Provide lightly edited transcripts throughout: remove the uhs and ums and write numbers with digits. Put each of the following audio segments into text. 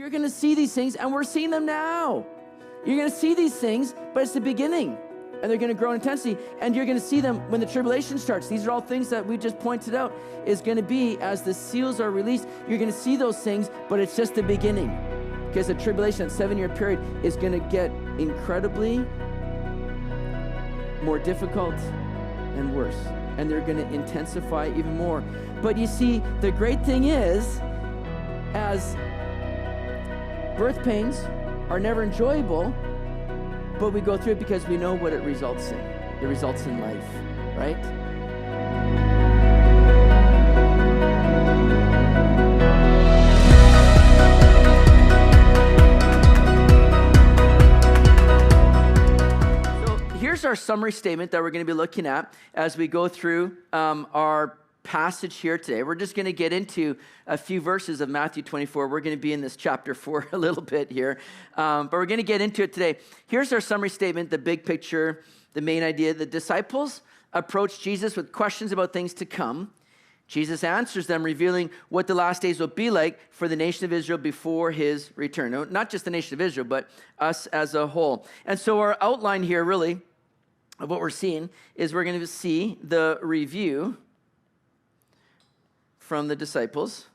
you're going to see these things, and we're seeing them now. You're going to see these things, but it's the beginning, and they're going to grow in intensity, and you're going to see them when the tribulation starts. These are all things that we just pointed out is going to be as the seals are released. You're going to see those things, but it's just the beginning, because the tribulation, that 7-year period, is going to get incredibly more difficult and worse, and they're going to intensify even more. But you see, the great thing is, as birth pains are never enjoyable, but we go through it because we know what it results in. It results in life, right? So here's our summary statement that we're going to be looking at as we go through our passage here today. We're just going to get into a few verses of Matthew 24. We're going to be in this chapter for a little bit here, but we're going to get into it today. Here's our summary statement, the big picture, the main idea. The disciples approach Jesus with questions about things to come. Jesus answers them, revealing what the last days will be like for the nation of Israel before his return. No, not just the nation of Israel, but us as a whole. And so our outline here, really, of what we're seeing is we're going to see the review from the disciples,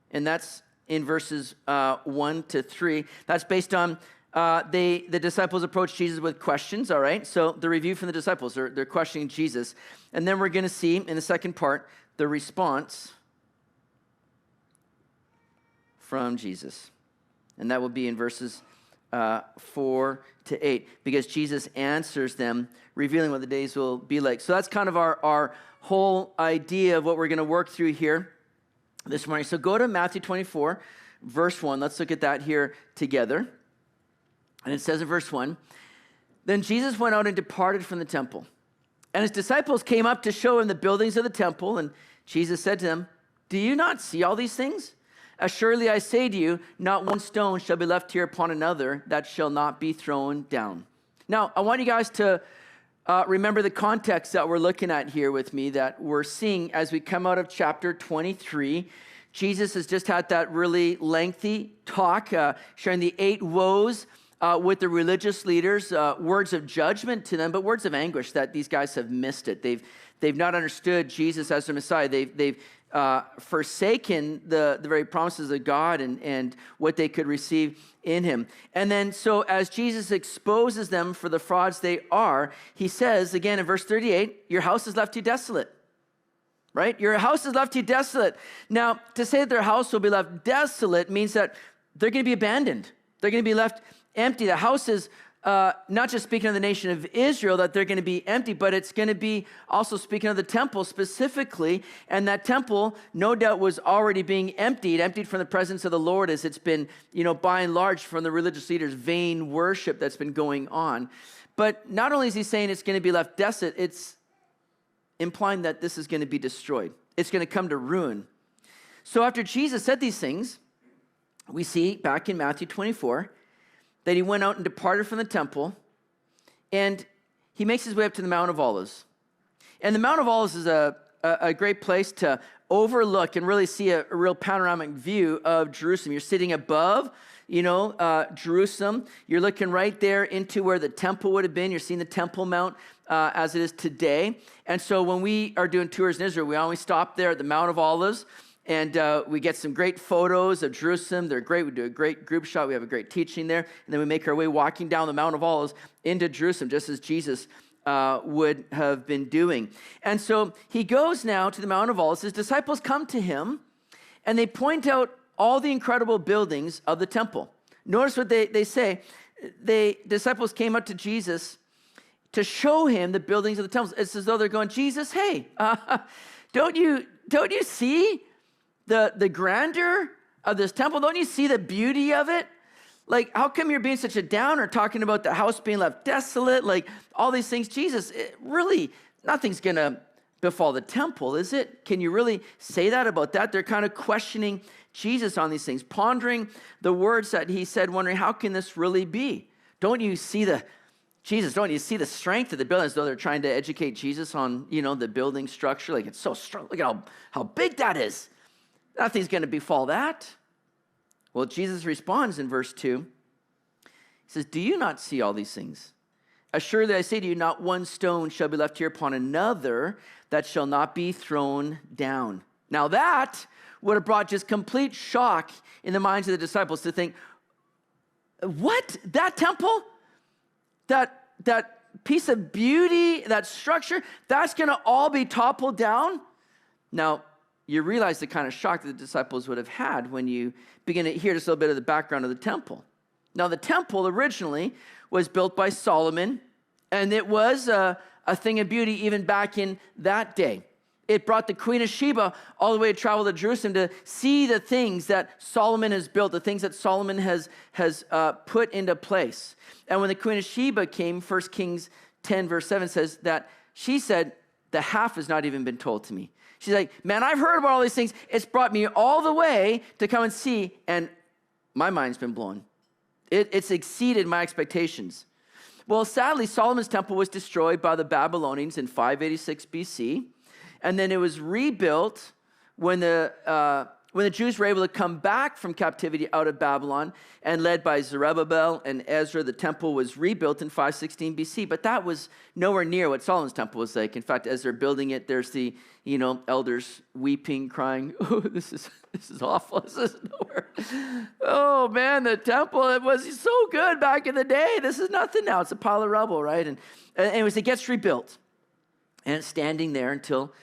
and that's in verses 1 to 3. That's based on the disciples approach Jesus with questions, all right? So the review from the disciples, they're questioning Jesus. And then we're going to see in the second part the response from Jesus. And that will be in verses 4 to 8, because Jesus answers them, revealing what the days will be like. So that's kind of our whole idea of what we're going to work through here this morning. So go to Matthew 24, verse 1. Let's look at that here together. And it says in verse 1, "Then Jesus went out and departed from the temple. And his disciples came up to show him the buildings of the temple. And Jesus said to them, 'Do you not see all these things? Assuredly I say to you, not one stone shall be left here upon another that shall not be thrown down.'" Now, I want you guys to remember the context that we're looking at here with me, that we're seeing as we come out of chapter 23. Jesus has just had that really lengthy talk, sharing the 8 woes with the religious leaders, words of judgment to them, but words of anguish that these guys have missed it. They've not understood Jesus as their Messiah. They've forsaken the very promises of God and what they could receive in him. And then so as Jesus exposes them for the frauds they are, he says again in verse 38, "Your house is left you desolate." Right? Your house is left you desolate. Now, to say that their house will be left desolate means that they're going to be abandoned. They're going to be left empty. The house is not just speaking of the nation of Israel, that they're going to be empty, but it's going to be also speaking of the temple specifically. And that temple, no doubt, was already being emptied from the presence of the Lord, as it's been, by and large from the religious leaders, vain worship that's been going on. But not only is he saying it's going to be left desolate, it's implying that this is going to be destroyed. It's going to come to ruin. So after Jesus said these things, we see back in Matthew 24, that he went out and departed from the temple, and he makes his way up to the Mount of Olives. And the Mount of Olives is a great place to overlook and really see a real panoramic view of Jerusalem. You're sitting above, Jerusalem. You're looking right there into where the temple would have been. You're seeing the Temple Mount as it is today. And so when we are doing tours in Israel, we always stop there at the Mount of Olives. And we get some great photos of Jerusalem. They're great. We do a great group shot. We have a great teaching there. And then we make our way walking down the Mount of Olives into Jerusalem, just as Jesus would have been doing. And so he goes now to the Mount of Olives. His disciples come to him, and they point out all the incredible buildings of the temple. Notice what they say. Disciples came up to Jesus to show him the buildings of the temple. It's as though they're going, "Jesus, hey, don't you see the grandeur of this temple? Don't you see the beauty of it? Like, how come you're being such a downer, talking about the house being left desolate, like all these things? Jesus, really, nothing's going to befall the temple, is it? Can you really say that about that?" They're kind of questioning Jesus on these things, pondering the words that he said, wondering, how can this really be? Don't you see the strength of the building? As though they're trying to educate Jesus on, the building structure. Like, it's so strong. Look at how big that is. Nothing's going to befall that. Well, Jesus responds in verse 2. He says, do you not see all these things? Assuredly, I say to you, not one stone shall be left here upon another that shall not be thrown down. Now that would have brought just complete shock in the minds of the disciples to think, what? That temple? That piece of beauty, that structure, that's going to all be toppled down? Now, you realize the kind of shock that the disciples would have had when you begin to hear just a little bit of the background of the temple. Now, the temple originally was built by Solomon, and it was a thing of beauty even back in that day. It brought the Queen of Sheba all the way to travel to Jerusalem to see the things that Solomon has built, the things that Solomon has put into place. And when the Queen of Sheba came, 1 Kings 10 verse 7 says that she said, the half has not even been told to me. She's like, man, I've heard about all these things. It's brought me all the way to come and see, and my mind's been blown. It's exceeded my expectations. Well, sadly, Solomon's temple was destroyed by the Babylonians in 586 BC. And then it was rebuilt when the Jews were able to come back from captivity out of Babylon, and led by Zerubbabel and Ezra, the temple was rebuilt in 516 BC. But that was nowhere near what Solomon's temple was like. In fact, as they're building it, there's the elders weeping, crying, "Oh, this is awful. This is nowhere. Oh man, the temple, it was so good back in the day. This is nothing now. It's a pile of rubble, right?" And anyways, it gets rebuilt, and it's standing there until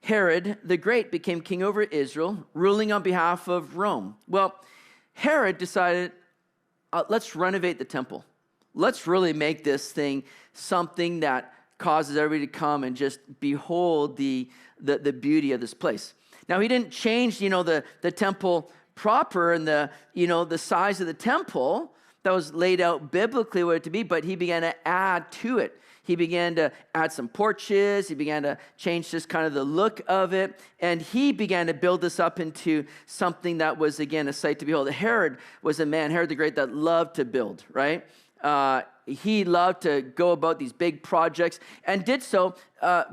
Herod the Great became king over Israel, ruling on behalf of Rome. Well, Herod decided, let's renovate the temple. Let's really make this thing something that causes everybody to come and just behold the beauty of this place. Now, he didn't change, the temple proper and the size of the temple that was laid out biblically what it to be, but he began to add to it. He began to add some porches. He began to change just kind of the look of it. And he began to build this up into something that was, again, a sight to behold. Herod was a man, Herod the Great, that loved to build, right? He loved to go about these big projects and did so.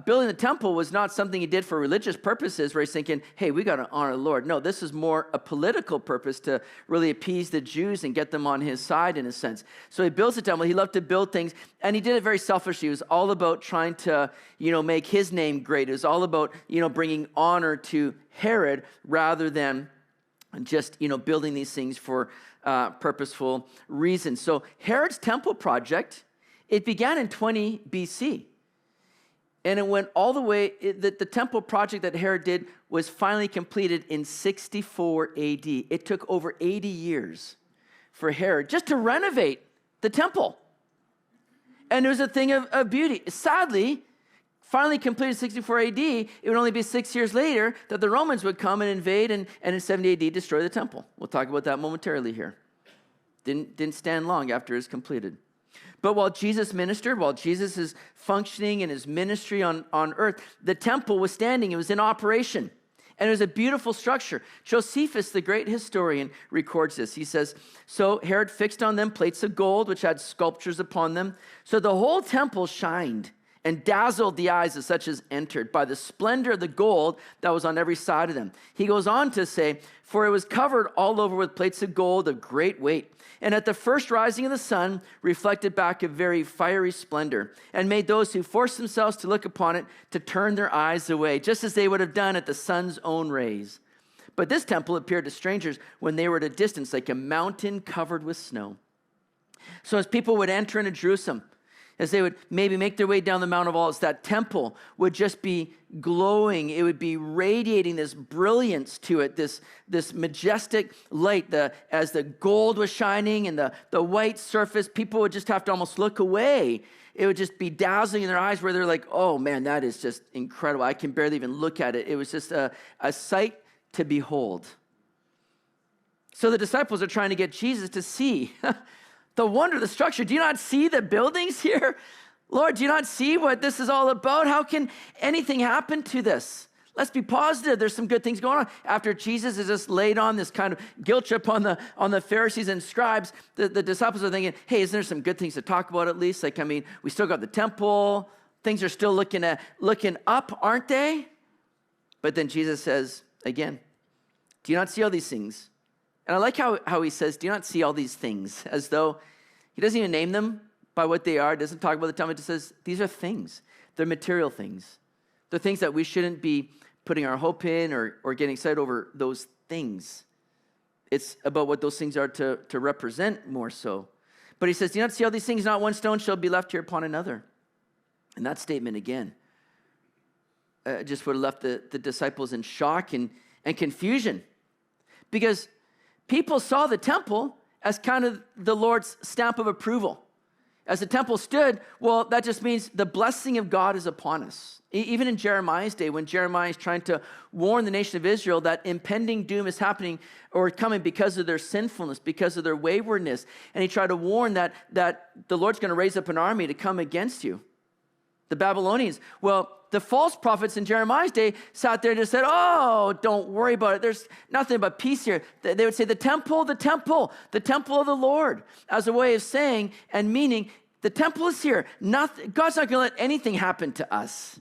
Building the temple was not something he did for religious purposes where he's thinking, hey, we got to honor the Lord. No, this is more a political purpose to really appease the Jews and get them on his side in a sense. So he builds the temple. He loved to build things, and he did it very selfishly. It was all about trying to, make his name great. It was all about, bringing honor to Herod rather than just, building these things for purposeful reasons. So Herod's temple project, it began in 20 BC. And it went all the way, the temple project that Herod did was finally completed in 64 AD. It took over 80 years for Herod just to renovate the temple. And it was a thing of beauty. Sadly, finally completed 64 AD, it would only be 6 years later that the Romans would come and invade and in 70 AD destroy the temple. We'll talk about that momentarily here. Didn't stand long after it was completed. But while Jesus ministered, while Jesus is functioning in his ministry on earth, the temple was standing. It was in operation. And it was a beautiful structure. Josephus, the great historian, records this. He says, so Herod fixed on them plates of gold, which had sculptures upon them. So the whole temple shined and dazzled the eyes of such as entered by the splendor of the gold that was on every side of them. He goes on to say, for it was covered all over with plates of gold of great weight, and at the first rising of the sun reflected back a very fiery splendor, and made those who forced themselves to look upon it to turn their eyes away, just as they would have done at the sun's own rays. But this temple appeared to strangers when they were at a distance, like a mountain covered with snow. So as people would enter into Jerusalem, as they would maybe make their way down the Mount of Olives, that temple would just be glowing. It would be radiating this brilliance to it, this majestic light. As the gold was shining and the white surface, people would just have to almost look away. It would just be dazzling in their eyes where they're like, oh man, that is just incredible. I can barely even look at it. It was just a sight to behold. So the disciples are trying to get Jesus to see the wonder of the structure. Do you not see the buildings here? Lord, do you not see what this is all about? How can anything happen to this? Let's be positive. There's some good things going on. After Jesus has just laid on this kind of guilt trip on the Pharisees and scribes, the disciples are thinking, hey, isn't there some good things to talk about at least? We still got the temple. Things are still looking up, aren't they? But then Jesus says, again, do you not see all these things? And I like how he says, do you not see all these things? As though he doesn't even name them by what they are. Doesn't talk about the temple. It just says, these are things. They're material things. They're things that we shouldn't be putting our hope in or getting excited over those things. It's about what those things are to represent more so. But he says, do you not see all these things? Not one stone shall be left here upon another. And that statement again just would have left the disciples in shock and confusion. Because people saw the temple as kind of the Lord's stamp of approval. As the temple stood, well, that just means the blessing of God is upon us. Even in Jeremiah's day, when Jeremiah is trying to warn the nation of Israel that impending doom is happening or coming because of their sinfulness, because of their waywardness, and he tried to warn that the Lord's going to raise up an army to come against you. The Babylonians, well, the false prophets in Jeremiah's day sat there and just said, oh, don't worry about it. There's nothing but peace here. They would say, the temple of the Lord, as a way of saying and meaning, the temple is here. God's not going to let anything happen to us.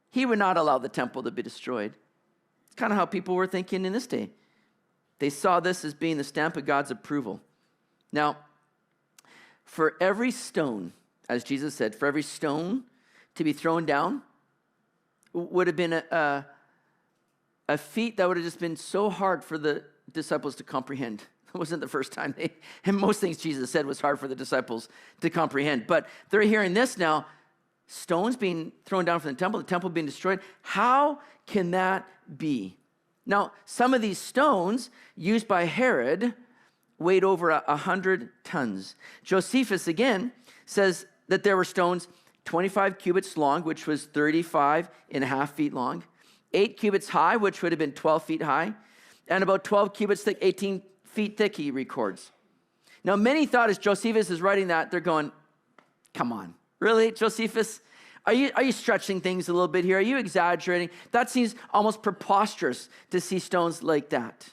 He would not allow the temple to be destroyed. It's kind of how people were thinking in this day. They saw this as being the stamp of God's approval. Now, for every stone, as Jesus said, for every stone to be thrown down would have been a feat that would have just been so hard for the disciples to comprehend. It wasn't the first time and most things Jesus said was hard for the disciples to comprehend. But they're hearing this now, stones being thrown down from the temple being destroyed. How can that be? Now, some of these stones used by Herod weighed over 100 tons. Josephus, again, says that there were stones 25 cubits long, which was 35 and a half feet long, 8 cubits high, which would have been 12 feet high, and about 12 cubits thick, 18 feet thick, he records. Now, many thought as Josephus is writing that, they're going, come on, really, Josephus? Are you stretching things a little bit here? Are you exaggerating? That seems almost preposterous to see stones like that.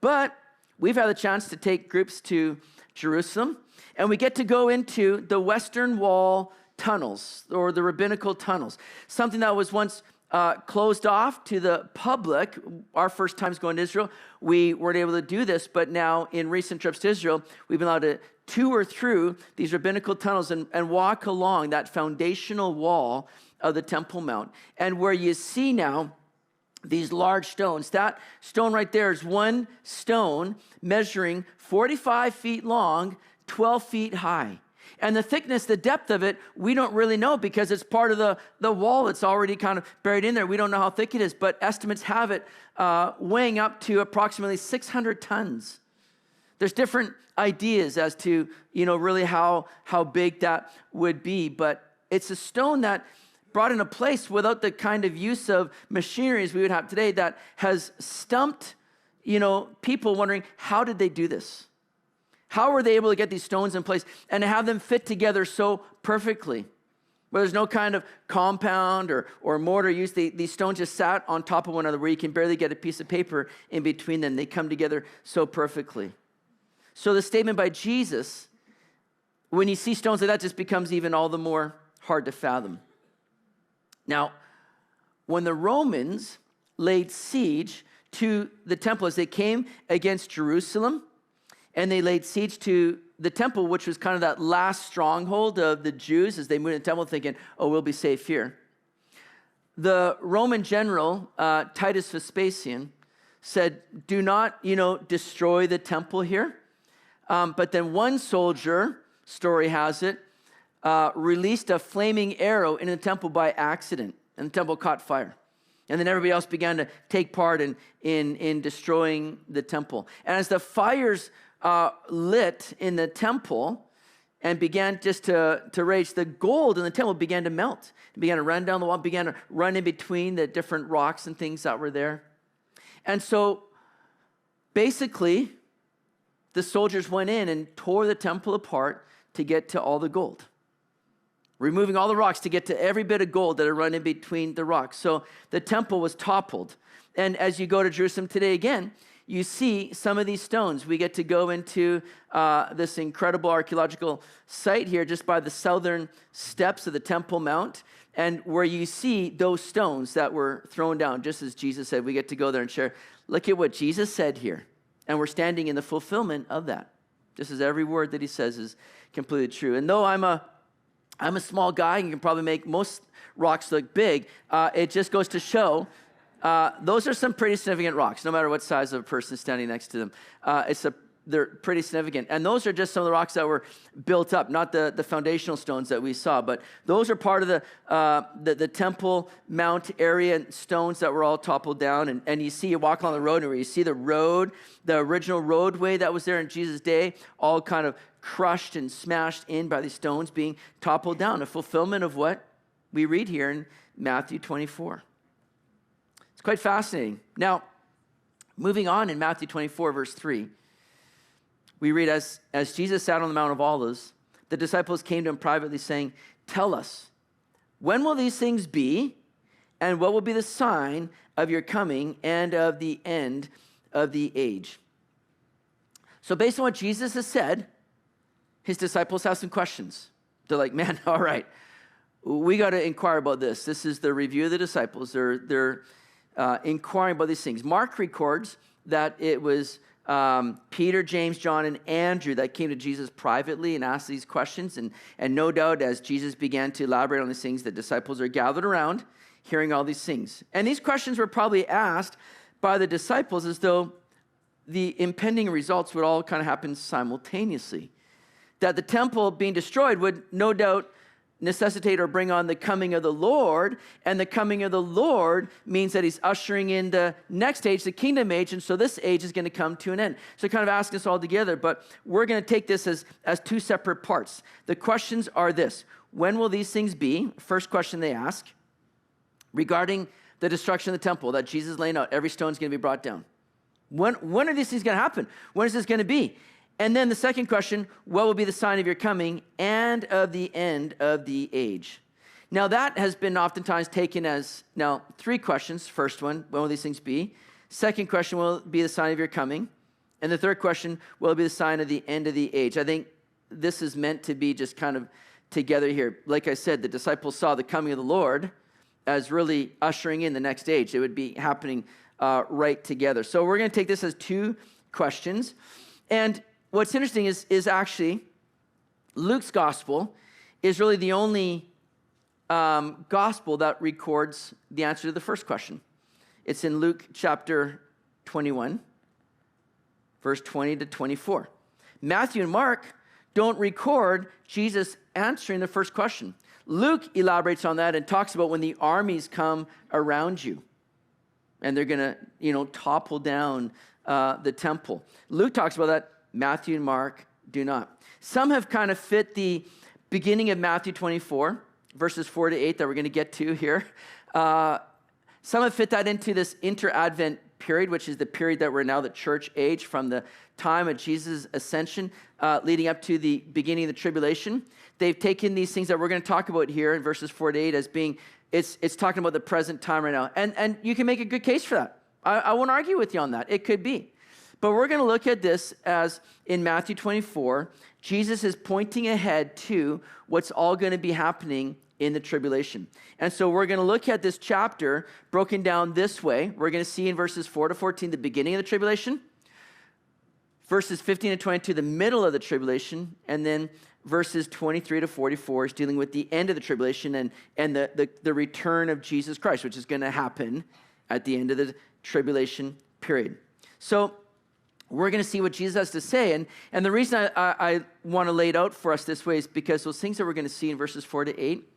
But we've had the chance to take groups to Jerusalem, and we get to go into the Western Wall tunnels, or the rabbinical tunnels, something that was once closed off to the public. Our first times going to Israel, we weren't able to do this, but now in recent trips to Israel, we've been allowed to tour through these rabbinical tunnels and walk along that foundational wall of the Temple Mount. And where you see now these large stones, that stone right there is one stone measuring 45 feet long, 12 feet high. And the thickness, the depth of it, we don't really know because it's part of the wall that's already kind of buried in there. We don't know how thick it is, but estimates have it weighing up to approximately 600 tons. There's different ideas as to, really how big that would be, but it's a stone that brought in a place without the kind of use of machinery as we would have today that has stumped, people wondering, how did they do this? How were they able to get these stones in place and to have them fit together so perfectly? Where there's no kind of compound or mortar used. These stones just sat on top of one another where you can barely get a piece of paper in between them. They come together so perfectly. So the statement by Jesus, when you see stones like that, just becomes even all the more hard to fathom. Now, when the Romans laid siege to the temple as they came against Jerusalem, and they laid siege to the temple, which was kind of that last stronghold of the Jews as they moved in the temple thinking, oh, we'll be safe here. The Roman general, Titus Vespasian, said, do not, destroy the temple here. But then one soldier, story has it, released a flaming arrow into the temple by accident, and the temple caught fire. And then everybody else began to take part in destroying the temple. And as the fires lit in the temple and began just to rage, the gold in the temple began to melt. It began to run down the wall, began to run in between the different rocks and things that were there. And so basically, the soldiers went in and tore the temple apart to get to all the gold, removing all the rocks to get to every bit of gold that had run in between the rocks. So the temple was toppled. And as you go to Jerusalem today again, you see some of these stones. We get to go into this incredible archaeological site here just by the southern steps of the Temple Mount, and where you see those stones that were thrown down, just as Jesus said. We get to go there and share. Look at what Jesus said here. And we're standing in the fulfillment of that. Just as every word that he says is completely true. And though I'm a small guy and can probably make most rocks look big, it just goes to show those are some pretty significant rocks, no matter what size of a person standing next to them. They're pretty significant. And those are just some of the rocks that were built up, not the foundational stones that we saw, but those are part of the Temple Mount area and stones that were all toppled down. And you walk on the road, and where you see the road, the original roadway that was there in Jesus' day, all kind of crushed and smashed in by these stones being toppled down, a fulfillment of what we read here in Matthew 24. It's quite fascinating. Now, moving on in Matthew 24, verse 3, we read, as Jesus sat on the Mount of Olives, the disciples came to him privately saying, "Tell us, when will these things be? And what will be the sign of your coming and of the end of the age?" So based on what Jesus has said, his disciples have some questions. They're like, man, all right, we got to inquire about this. This is the review of the disciples. They're inquiring about these things. Mark records that it was Peter, James, John, and Andrew that came to Jesus privately and asked these questions. And no doubt, as Jesus began to elaborate on these things, the disciples are gathered around hearing all these things. And these questions were probably asked by the disciples as though the impending results would all kind of happen simultaneously. That the temple being destroyed would no doubt necessitate or bring on the coming of the Lord, and the coming of the Lord means that he's ushering in the next age, the kingdom age, and so this age is going to come to an end. So kind of asking us all together, but we're going to take this as two separate parts. The questions are this: when will these things be? First question they ask, regarding the destruction of the temple that Jesus is laying out, every stone is going to be brought down. When are these things going to happen? When is this going to be? And then the second question, what will be the sign of your coming and of the end of the age? Now that has been oftentimes taken as, now, three questions. First one, when will these things be? Second question, will it be the sign of your coming? And the third question, will it be the sign of the end of the age? I think this is meant to be just kind of together here. Like I said, the disciples saw the coming of the Lord as really ushering in the next age. It would be happening right together. So we're going to take this as two questions. And what's interesting is actually Luke's gospel is really the only gospel that records the answer to the first question. It's in Luke chapter 21, verse 20 to 24. Matthew and Mark don't record Jesus answering the first question. Luke elaborates on that and talks about when the armies come around you and they're going to, topple down the temple. Luke talks about that. Matthew and Mark do not. Some have kind of fit the beginning of Matthew 24, verses 4 to 8 that we're going to get to here. Some have fit that into this inter-Advent period, which is the period that we're now the church age, from the time of Jesus' ascension leading up to the beginning of the tribulation. They've taken these things that we're going to talk about here in verses 4 to 8 as being, it's talking about the present time right now. And you can make a good case for that. I won't argue with you on that. It could be. But we're going to look at this as in Matthew 24, Jesus is pointing ahead to what's all going to be happening in the tribulation. And so we're going to look at this chapter broken down this way. We're going to see in verses 4 to 14 the beginning of the tribulation, verses 15 to 22 the middle of the tribulation, and then verses 23 to 44 is dealing with the end of the tribulation and the return of Jesus Christ, which is going to happen at the end of the tribulation period. So we're going to see what Jesus has to say. And the reason I want to lay it out for us this way is because those things that we're going to see in verses 4 to 8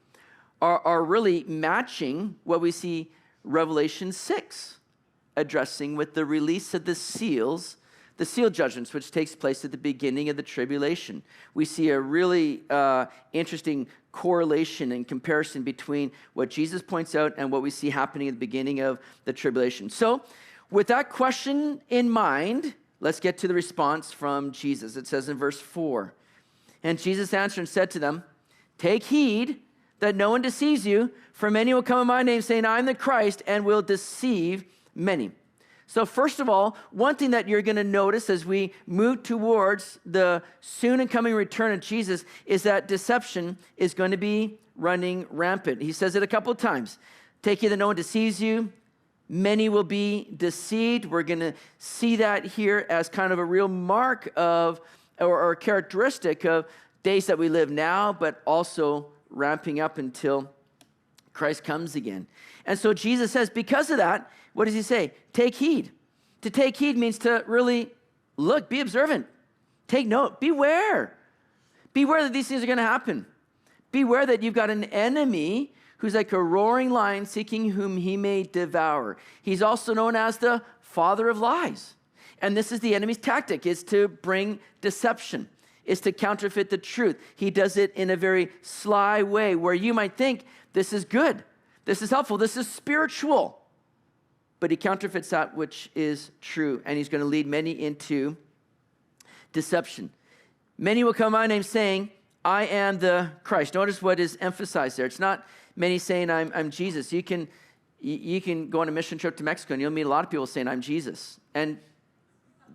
are really matching what we see Revelation 6 addressing with the release of the seals, the seal judgments, which takes place at the beginning of the tribulation. We see a really interesting correlation and comparison between what Jesus points out and what we see happening at the beginning of the tribulation. So with that question in mind, let's get to the response from Jesus. It says in verse 4, "And Jesus answered and said to them, 'Take heed that no one deceives you, for many will come in my name, saying, I am the Christ, and will deceive many.'" So first of all, one thing that you're going to notice as we move towards the soon and coming return of Jesus is that deception is going to be running rampant. He says it a couple of times. "Take heed that no one deceives you. many will be deceived. We're going to see that here as kind of a real mark of, or characteristic of days that we live now, but also ramping up until Christ comes again. And so Jesus says, because of that, what does he say? Take heed. To take heed means to really look, be observant, take note, beware. Beware that these things are going to happen. Beware that you've got an enemy who's like a roaring lion seeking whom he may devour. He's also known as the father of lies. And this is the enemy's tactic, is to bring deception, is to counterfeit the truth. He does it in a very sly way where you might think this is good, this is helpful, this is spiritual. But he counterfeits that which is true, and he's going to lead many into deception. Many will come in my name saying, I am the Christ. Notice what is emphasized there. It's not many saying I'm Jesus. You can go on a mission trip to Mexico and you'll meet a lot of people saying I'm Jesus. And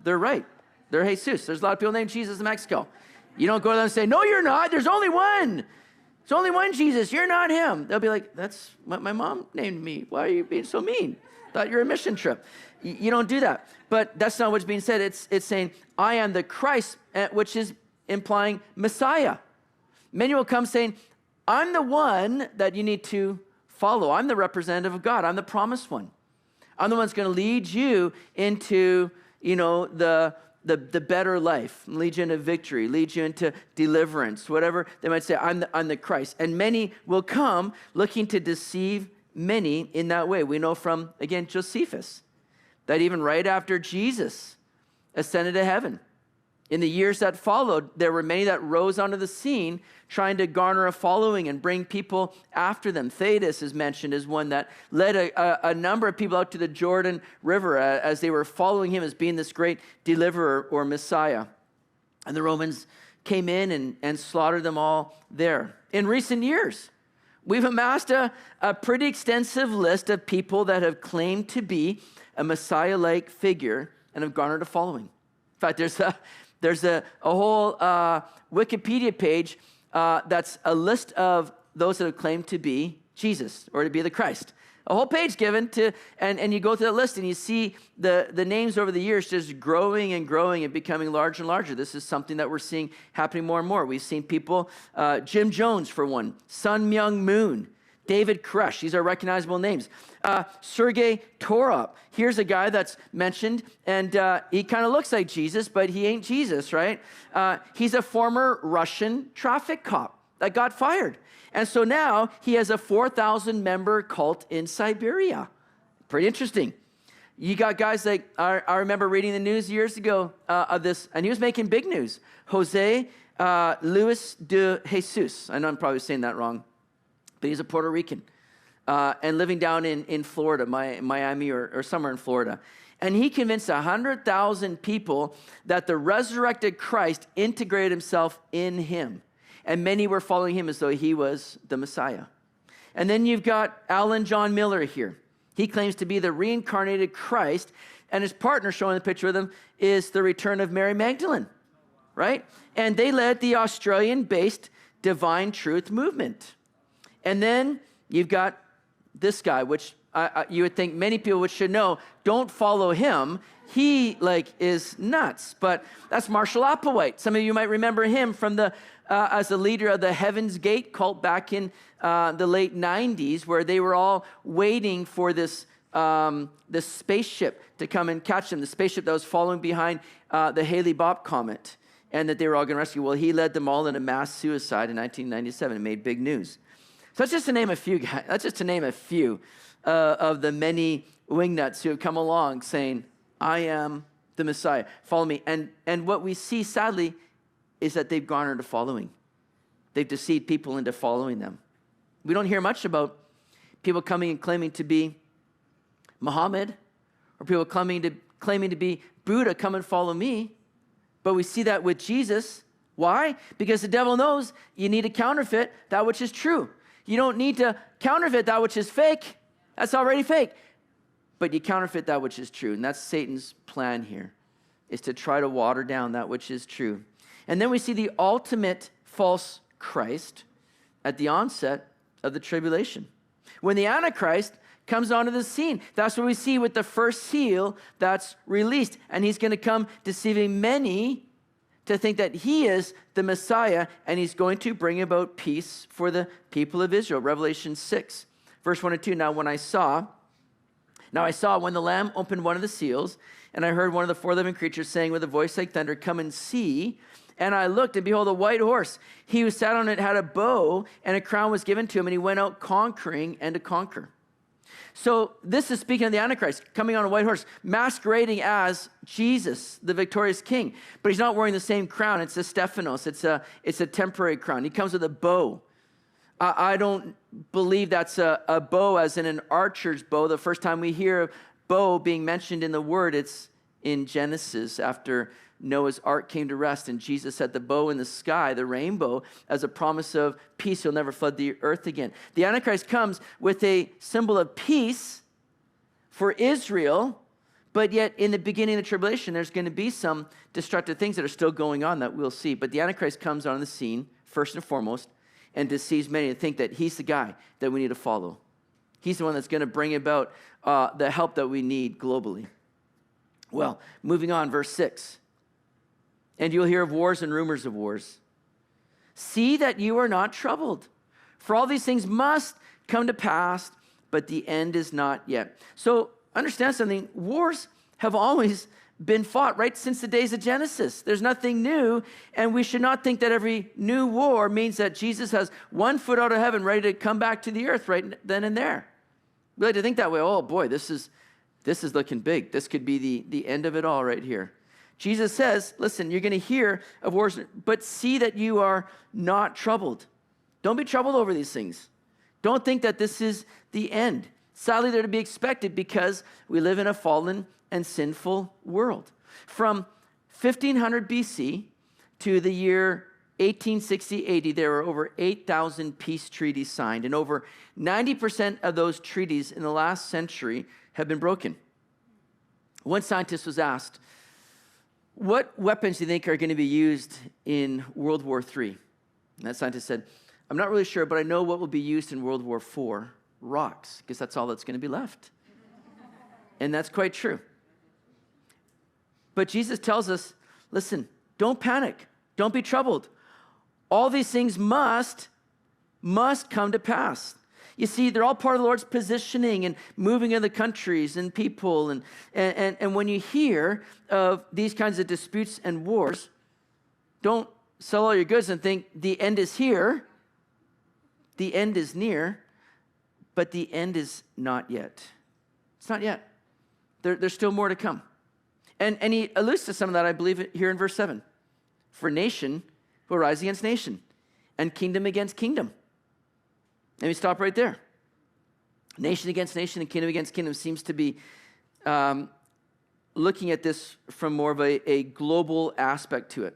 they're right. They're Jesus. There's a lot of people named Jesus in Mexico. You don't go to them and say, no, you're not. There's only one. There's only one Jesus. You're not him. They'll be like, that's what my mom named me. Why are you being so mean? Thought you're a mission trip. You don't do that. But that's not what's being said. It's saying, I am the Christ, which is implying Messiah. Many will come saying, I'm the one that you need to follow. I'm the representative of God. I'm the promised one. I'm the one that's going to lead you into, the better life, lead you into victory, lead you into deliverance, whatever they might say. I'm the Christ. And many will come looking to deceive many in that way. We know from, again, Josephus, that even right after Jesus ascended to heaven, in the years that followed, there were many that rose onto the scene trying to garner a following and bring people after them. Theudas is mentioned as one that led a number of people out to the Jordan River as they were following him as being this great deliverer or Messiah. And the Romans came in and slaughtered them all there. In recent years, we've amassed a pretty extensive list of people that have claimed to be a Messiah-like figure and have garnered a following. In fact, there's a whole Wikipedia page that's a list of those that have claimed to be Jesus or to be the Christ. A whole page given to, and you go through that list and you see the names over the years just growing and growing and becoming larger and larger. This is something that we're seeing happening more and more. We've seen people, Jim Jones for one, Sun Myung Moon, David Koresh. These are recognizable names. Sergei Torop. Here's a guy that's mentioned, and he kind of looks like Jesus, but he ain't Jesus, right? He's a former Russian traffic cop that got fired. And so now he has a 4,000-member cult in Siberia. Pretty interesting. You got guys like, I remember reading the news years ago of this, and he was making big news. Jose Luis de Jesus. I know I'm probably saying that wrong, but he's a Puerto Rican and living down in Florida, Miami or somewhere in Florida. And he convinced 100,000 people that the resurrected Christ integrated himself in him. And many were following him as though he was the Messiah. And then you've got Alan John Miller here. He claims to be the reincarnated Christ, and his partner showing the picture with him is the return of Mary Magdalene, right? And they led the Australian-based Divine Truth movement. And then you've got this guy, which you would think many people should know. Don't follow him. He is nuts. But that's Marshall Applewhite. Some of you might remember him from as the leader of the Heaven's Gate cult back in the late 90s, where they were all waiting for this spaceship to come and catch them, the spaceship that was following behind the Halley-Bopp comet, and that they were all going to rescue. Well, he led them all in a mass suicide in 1997 and made big news. So that's just to name a few guys. That's just to name a few of the many wingnuts who have come along saying, I am the Messiah. Follow me. And what we see, sadly, is that they've garnered a following. They've deceived people into following them. We don't hear much about people coming and claiming to be Muhammad, or people claiming to be Buddha, come and follow me. But we see that with Jesus. Why? Because the devil knows you need to counterfeit that which is true. You don't need to counterfeit that which is fake. That's already fake. But you counterfeit that which is true. And that's Satan's plan here, is to try to water down that which is true. And then we see the ultimate false Christ at the onset of the tribulation. When the Antichrist comes onto the scene. That's what we see with the first seal that's released. And he's going to come deceiving many to think that he is the Messiah, and he's going to bring about peace for the people of Israel. Revelation 6, verse 1 and 2. Now I saw when the Lamb opened one of the seals, and I heard one of the four living creatures saying with a voice like thunder, "Come and see." And I looked, and behold, a white horse. He who sat on it had a bow, and a crown was given to him, and he went out conquering and to conquer. So this is speaking of the Antichrist, coming on a white horse, masquerading as Jesus, the victorious king. But he's not wearing the same crown. It's a Stephanos. It's a temporary crown. He comes with a bow. I don't believe that's a bow as in an archer's bow. The first time we hear a bow being mentioned in the word, it's in Genesis after Noah's ark came to rest, and Jesus set the bow in the sky, the rainbow, as a promise of peace. He'll never flood the earth again. The Antichrist comes with a symbol of peace for Israel, but yet in the beginning of the tribulation, there's going to be some destructive things that are still going on that we'll see. But the Antichrist comes on the scene, first and foremost, and deceives many to think that he's the guy that we need to follow. He's the one that's going to bring about the help that we need globally. Well, moving on, verse 6. And you'll hear of wars and rumors of wars. See that you are not troubled, for all these things must come to pass, but the end is not yet. So understand something. Wars have always been fought right since the days of Genesis. There's nothing new, and we should not think that every new war means that Jesus has one foot out of heaven ready to come back to the earth right then and there. We like to think that way. Oh boy, this is looking big. This could be the end of it all right here. Jesus says, listen, you're going to hear of wars, but see that you are not troubled. Don't be troubled over these things. Don't think that this is the end. Sadly, they're to be expected because we live in a fallen and sinful world. From 1500 BC to the year 1860 AD, there were over 8,000 peace treaties signed, and over 90% of those treaties in the last century have been broken. One scientist was asked, what weapons do you think are going to be used in World War III? And that scientist said, I'm not really sure, but I know what will be used in World War IV, rocks, because that's all that's going to be left. And that's quite true. But Jesus tells us, listen, don't panic. Don't be troubled. All these things must come to pass. You see, they're all part of the Lord's positioning and moving of the countries and people. And when you hear of these kinds of disputes and wars, don't sell all your goods and think the end is here. The end is near, but the end is not yet. It's not yet. There's still more to come. And he alludes to some of that, I believe, here in verse 7. For nation will rise against nation, and kingdom against kingdom. Let me stop right there. Nation against nation and kingdom against kingdom seems to be looking at this from more of a global aspect to it.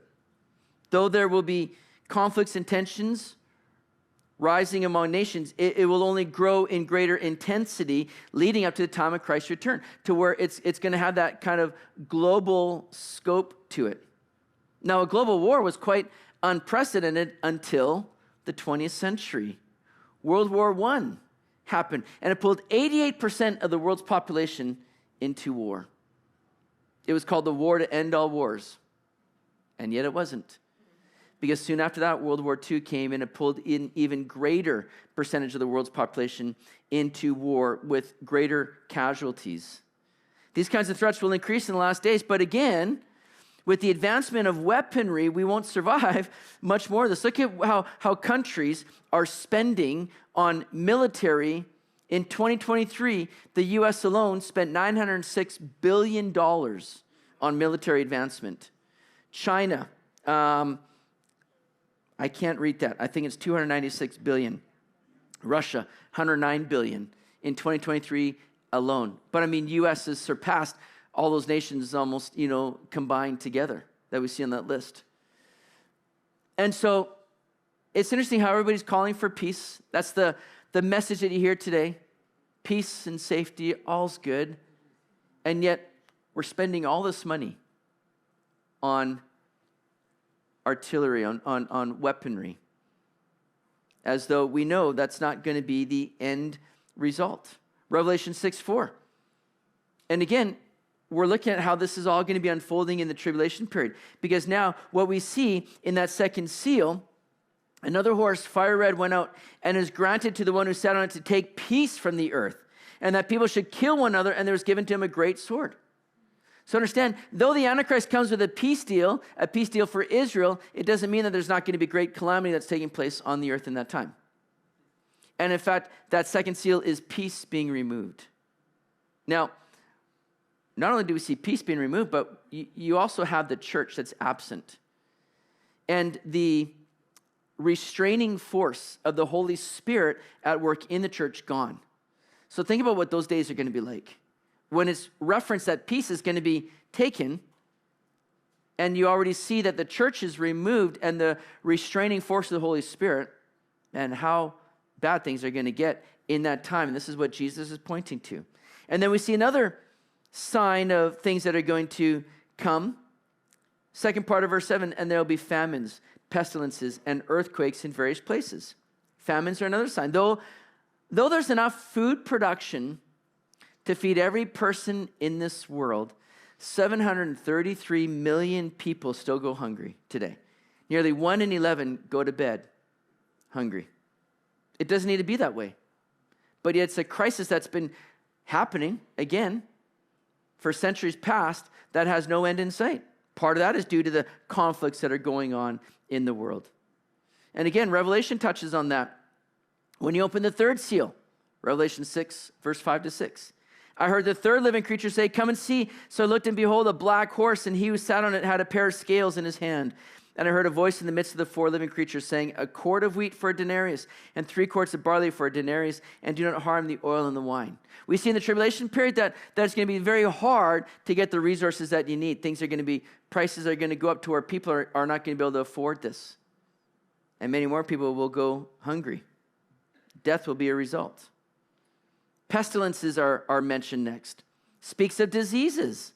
Though there will be conflicts and tensions rising among nations, it will only grow in greater intensity leading up to the time of Christ's return, to where it's going to have that kind of global scope to it. Now, a global war was quite unprecedented until the 20th century. World War I happened, and it pulled 88% of the world's population into war. It was called the war to end all wars, and yet it wasn't. Because soon after that, World War II came, and it pulled in even greater percentage of the world's population into war with greater casualties. These kinds of threats will increase in the last days, but again, with the advancement of weaponry, we won't survive much more of this. Look at how countries are spending on military. In 2023, the U.S. alone spent $906 billion on military advancement. China, I can't read that. I think it's $296 billion. Russia, $109 billion in 2023 alone. But I mean, U.S. has surpassed all those nations almost, combined together that we see on that list. And so it's interesting how everybody's calling for peace. That's the message that you hear today. Peace and safety, all's good. And yet we're spending all this money on artillery, on weaponry, as though we know that's not going to be the end result. Revelation 6:4. And again, we're looking at how this is all going to be unfolding in the tribulation period. Because now what we see in that second seal, another horse, fire red, went out and is granted to the one who sat on it to take peace from the earth, and that people should kill one another, and there was given to him a great sword. So understand, though the Antichrist comes with a peace deal for Israel, it doesn't mean that there's not going to be great calamity that's taking place on the earth in that time. And in fact, that second seal is peace being removed. Now, not only do we see peace being removed, but you also have the church that's absent. And the restraining force of the Holy Spirit at work in the church gone. So think about what those days are going to be like. When it's referenced that peace is going to be taken, and you already see that the church is removed and the restraining force of the Holy Spirit, and how bad things are going to get in that time. And this is what Jesus is pointing to. And then we see another sign of things that are going to come. Second part of verse 7, and there will be famines, pestilences, and earthquakes in various places. Famines are another sign. Though there's enough food production to feed every person in this world, 733 million people still go hungry today. Nearly 1 in 11 go to bed hungry. It doesn't need to be that way. But yet it's a crisis that's been happening, again, for centuries past that has no end in sight. Part of that is due to the conflicts that are going on in the world. And again, Revelation touches on that. When you open the third seal, Revelation 6, verse 5 to 6, I heard the third living creature say, come and see. So I looked, and behold, a black horse, and he who sat on it had a pair of scales in his hand. And I heard a voice in the midst of the four living creatures saying, a quart of wheat for a denarius, and 3 quarts of barley for a denarius, and do not harm the oil and the wine. We see in the tribulation period that it's going to be very hard to get the resources that you need. Prices are going to go up to where people are not going to be able to afford this. And many more people will go hungry. Death will be a result. Pestilences are mentioned next. Speaks of diseases.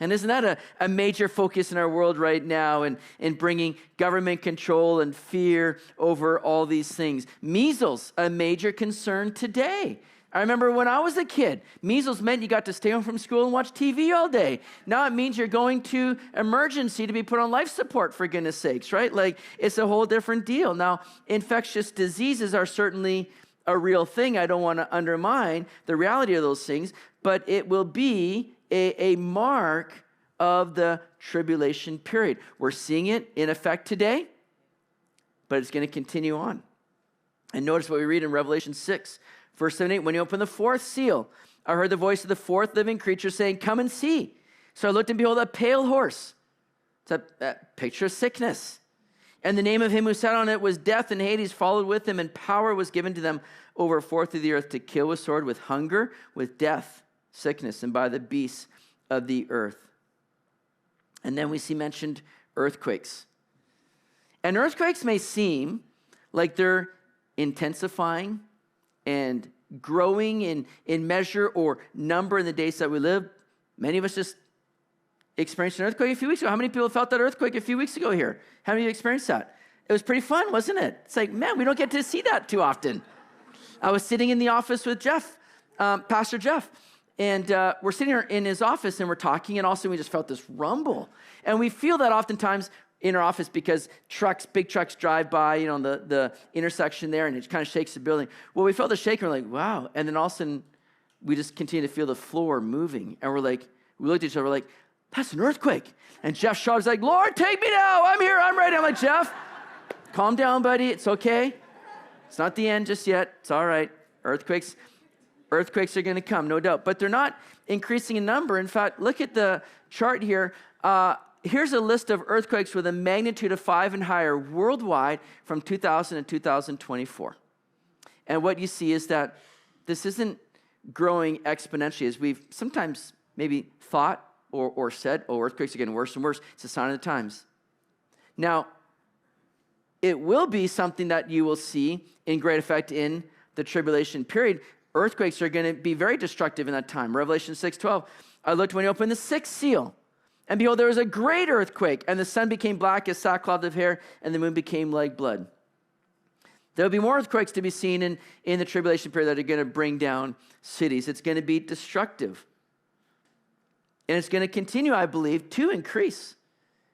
And isn't that a major focus in our world right now in bringing government control and fear over all these things? Measles, a major concern today. I remember when I was a kid, measles meant you got to stay home from school and watch TV all day. Now it means you're going to emergency to be put on life support, for goodness sakes, right? Like, it's a whole different deal. Now, infectious diseases are certainly a real thing. I don't want to undermine the reality of those things, but it will be a mark of the tribulation period. We're seeing it in effect today, but it's going to continue on. And notice what we read in Revelation 6, verse 7 and 8. When you open the fourth seal, I heard the voice of the fourth living creature saying, come and see. So I looked, and behold, a pale horse. It's a picture of sickness. And the name of him who sat on it was Death, and Hades followed with him, and power was given to them over a fourth of the earth to kill with sword, with hunger, with death, sickness, and by the beasts of the earth. And then we see mentioned earthquakes. And earthquakes may seem like they're intensifying and growing in measure or number in the days that we live. Many of us just experienced an earthquake a few weeks ago. How many people felt that earthquake a few weeks ago here? How many of you experienced that? It was pretty fun, wasn't it? It's like, man, we don't get to see that too often. I was sitting in the office with Jeff, Pastor Jeff, and we're sitting in his office, and we're talking, and all of a sudden we just felt this rumble. And we feel that oftentimes in our office because big trucks drive by, the intersection there, and it kind of shakes the building. Well, we felt the shake, and we're like, wow. And then all of a sudden, we just continue to feel the floor moving. And we looked at each other, we're like, that's an earthquake. And Jeff Shaw's like, Lord, take me now. I'm here. I'm ready. I'm like, Jeff, calm down, buddy. It's okay. It's not the end just yet. It's all right. Earthquakes are going to come, no doubt. But they're not increasing in number. In fact, look at the chart here. Here's a list of earthquakes with a magnitude of 5 and higher worldwide from 2000 to 2024. And what you see is that this isn't growing exponentially, as we've sometimes maybe thought or said, earthquakes are getting worse and worse. It's a sign of the times. Now, it will be something that you will see in great effect in the tribulation period. Earthquakes are going to be very destructive in that time. Revelation 6:12. I looked when he opened the sixth seal, and behold, there was a great earthquake, and the sun became black as sackcloth of hair, and the moon became like blood. There'll be more earthquakes to be seen in the tribulation period that are going to bring down cities. It's going to be destructive. And it's going to continue, I believe, to increase.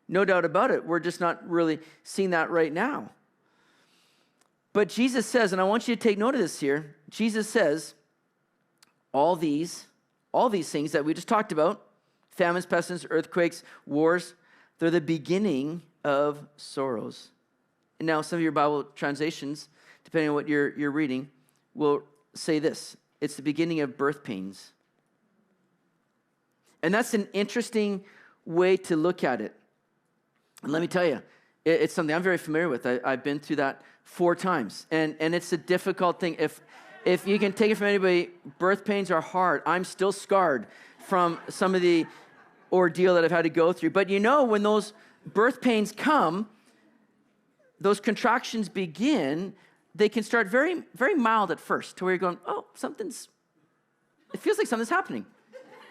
No doubt about it. We're just not really seeing that right now. But Jesus says, and I want you to take note of this here, Jesus says, all these things that we just talked about, famines, pestilence, earthquakes, wars, they're the beginning of sorrows. And now some of your Bible translations, depending on what you're reading, will say this. It's the beginning of birth pains. And that's an interesting way to look at it. And let me tell you, it's something I'm very familiar with. I've been through that 4 times. And it's a difficult thing. If you can take it from anybody, birth pains are hard. I'm still scarred from some of the ordeal that I've had to go through. But when those birth pains come, those contractions begin, they can start very, very mild at first, to where you're going, oh, it feels like something's happening.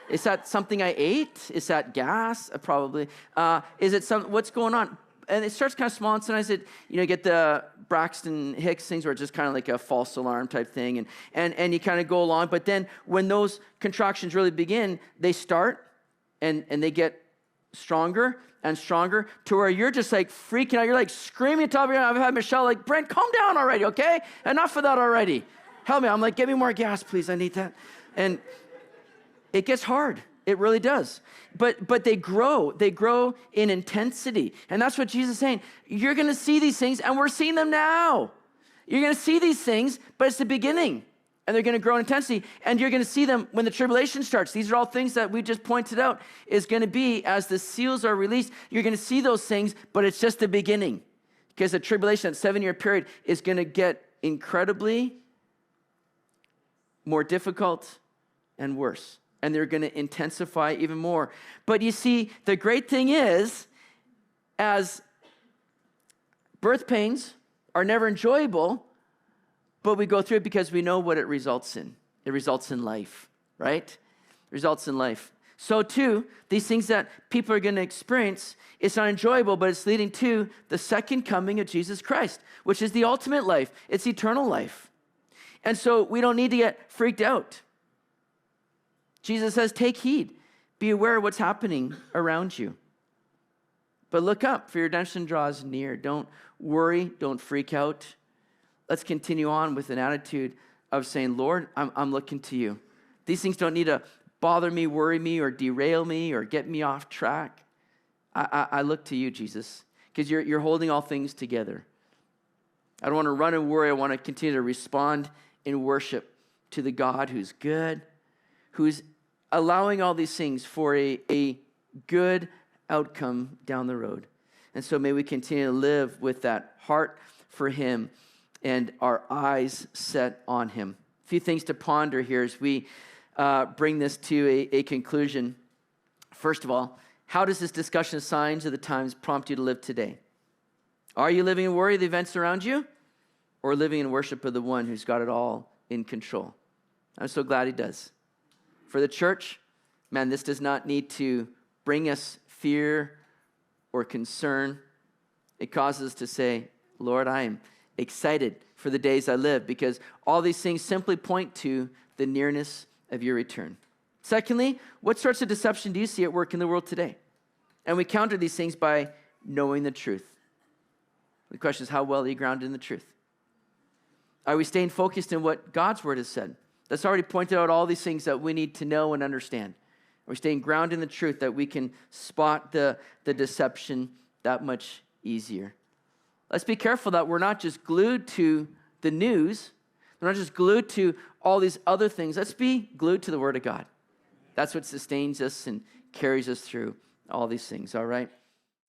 Is that something I ate? Is that gas? Probably. Is it what's going on? And it starts kind of small, and sometimes you get the Braxton Hicks things where it's just kind of like a false alarm type thing, and you kind of go along. But then when those contractions really begin, they start, and they get stronger and stronger to where you're just like freaking out. You're like screaming at top of your head. I've had Michelle like, Brent, calm down already, okay? Enough of that already. Help me. I'm like, give me more gas, please. I need that. And it gets hard. It really does. But they grow. They grow in intensity. And that's what Jesus is saying. You're going to see these things, and we're seeing them now. You're going to see these things, but it's the beginning. And they're going to grow in intensity. And you're going to see them when the tribulation starts. These are all things that we just pointed out is going to be as the seals are released. You're going to see those things, but it's just the beginning. Because the tribulation, that 7-year period, is going to get incredibly more difficult and worse. And they're going to intensify even more. But you see, the great thing is, as birth pains are never enjoyable, but we go through it because we know what it results in. It results in life, right? It results in life. So too, these things that people are going to experience, it's not enjoyable, but it's leading to the second coming of Jesus Christ, which is the ultimate life. It's eternal life. And so we don't need to get freaked out. Jesus says, take heed. Be aware of what's happening around you. But look up, for your redemption draws near. Don't worry. Don't freak out. Let's continue on with an attitude of saying, Lord, I'm looking to you. These things don't need to bother me, worry me, or derail me, or get me off track. I look to you, Jesus, because you're holding all things together. I don't want to run and worry. I want to continue to respond in worship to the God who's good, who's allowing all these things for a good outcome down the road. And so may we continue to live with that heart for him and our eyes set on him. A few things to ponder here as we bring this to a conclusion. First of all, how does this discussion of signs of the times prompt you to live today? Are you living in worry of the events around you, or living in worship of the one who's got it all in control? I'm so glad he does. For the church, man, this does not need to bring us fear or concern. It causes us to say, Lord, I am excited for the days I live, because all these things simply point to the nearness of your return. Secondly, what sorts of deception do you see at work in the world today? And we counter these things by knowing the truth. The question is, how well are you grounded in the truth? Are we staying focused in what God's word has said? That's already pointed out all these things that we need to know and understand. We're staying grounded in the truth that we can spot the deception that much easier. Let's be careful that we're not just glued to the news. We're not just glued to all these other things. Let's be glued to the Word of God. That's what sustains us and carries us through all these things, all right?